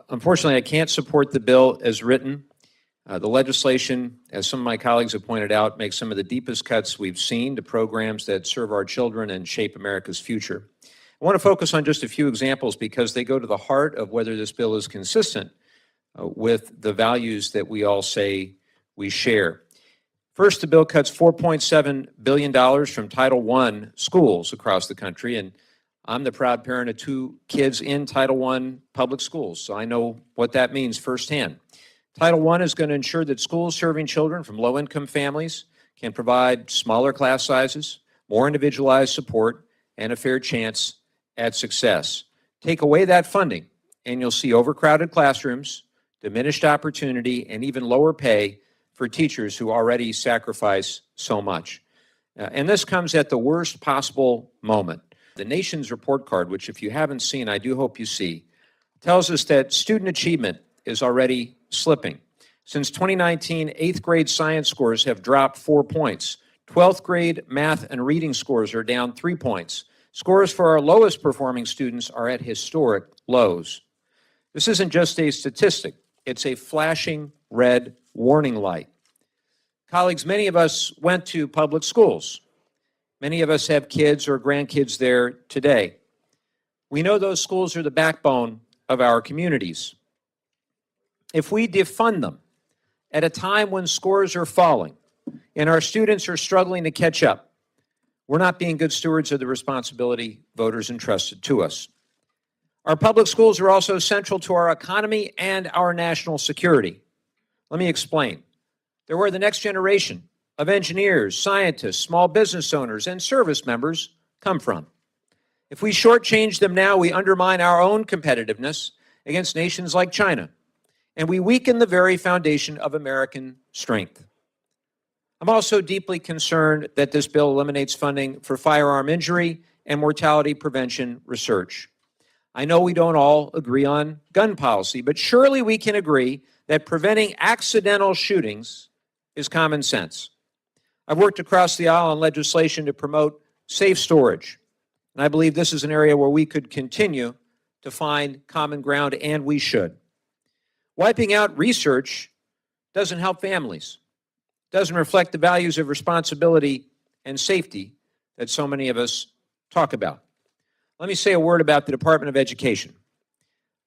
Unfortunately, I can't support the bill as written. The legislation, as some of my colleagues have pointed out, makes some of the deepest cuts we've seen to programs that serve our children and shape America's future. I want to focus on just a few examples because they go to the heart of whether this bill is consistent with the values that we all say we share. First, the bill cuts $4.7 billion from Title I schools across the country, and I'm the proud parent of 2 kids in Title I public schools, so I know what that means firsthand. Title I is going to ensure that schools serving children from low-income families can provide smaller class sizes, more individualized support, and a fair chance at success. Take away that funding, and you'll see overcrowded classrooms, diminished opportunity, and even lower pay for teachers who already sacrifice so much. And this comes at the worst possible moment. The nation's report card, which if you haven't seen, I do hope you see, tells us that student achievement is already slipping. Since 2019, 8th grade science scores have dropped 4 points. 12th grade math and reading scores are down 3 points. Scores for our lowest performing students are at historic lows. This isn't just a statistic, it's a flashing red warning light. Colleagues, many of us went to public schools. Many of us have kids or grandkids there today. We know those schools are the backbone of our communities. If we defund them at a time when scores are falling and our students are struggling to catch up, we're not being good stewards of the responsibility voters entrusted to us. Our public schools are also central to our economy and our national security. Let me explain. They're where the next generation of engineers, scientists, small business owners, and service members come from. If we shortchange them now, we undermine our own competitiveness against nations like China, and we weaken the very foundation of American strength. I'm also deeply concerned that this bill eliminates funding for firearm injury and mortality prevention research. I know we don't all agree on gun policy, but surely we can agree that preventing accidental shootings is common sense. I've worked across the aisle on legislation to promote safe storage, and I believe this is an area where we could continue to find common ground, and we should. Wiping out research doesn't help families, doesn't reflect the values of responsibility and safety that so many of us talk about. Let me say a word about the Department of Education.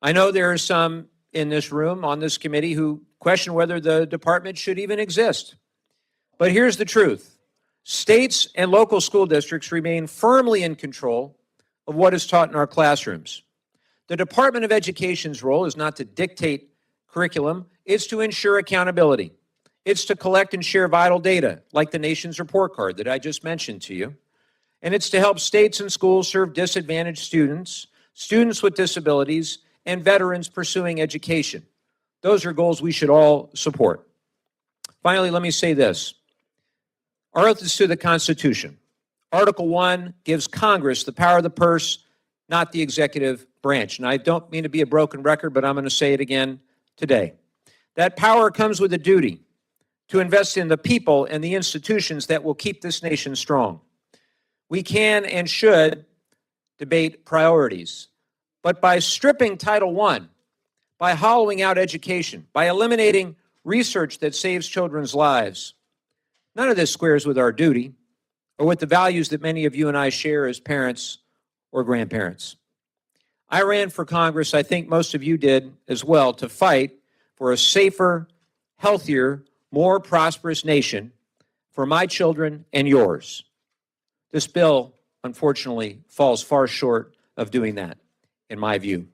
I know there are some in this room, on this committee, who question whether the department should even exist. But here's the truth. States and local school districts remain firmly in control of what is taught in our classrooms. The Department of Education's role is not to dictate curriculum, it's to ensure accountability. It's to collect and share vital data, like the nation's report card that I just mentioned to you. And it's to help states and schools serve disadvantaged students, students with disabilities, and veterans pursuing education. Those are goals we should all support. Finally, let me say this. Our oath is to the Constitution. Article 1 gives Congress the power of the purse, not the executive branch. And I don't mean to be a broken record, but I'm going to say it again today. That power comes with a duty to invest in the people and the institutions that will keep this nation strong. We can and should debate priorities, but by stripping Title I, by hollowing out education, by eliminating research that saves children's lives, none of this squares with our duty or with the values that many of you and I share as parents or grandparents. I ran for Congress, I think most of you did as well, to fight for a safer, healthier, more prosperous nation for my children and yours. This bill, unfortunately, falls far short of doing that, in my view.